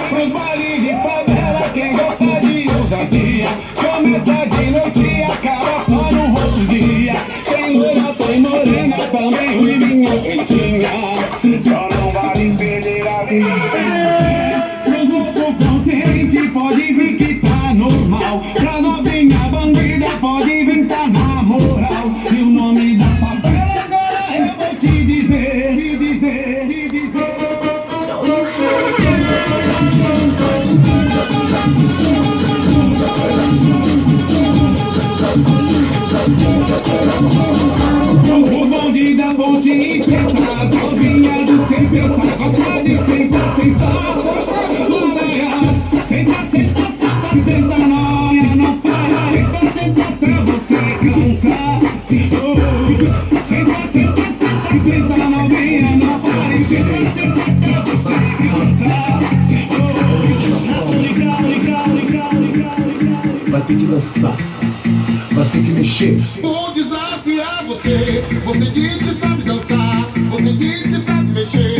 Pros bailes de favela, quem gosta de ousadia começa de noite e acaba só no outro dia. Tem loira, tem morena, também ruivinha, feitinha, só não vale perder a vida. Pros loucos conscientes pode vir que tá normal, pra novinha bandida pode vir tá na moral. E o nome da favela agora eu vou te dizer, te dizer, te dizer. O bonde da ponte esquenta, as novinhas do centro tá gosta de sentar, sentar. Olha, senta, senta, senta, senta, novinha, não para. Senta, senta até você cansar. Oh, senta, senta, senta, senta, novinha, não para. Senta, senta até você cansar. Vai ter que dançar, vai ter que mexer. Vou desafiar você. Você diz que sabe dançar, você diz que sabe mexer.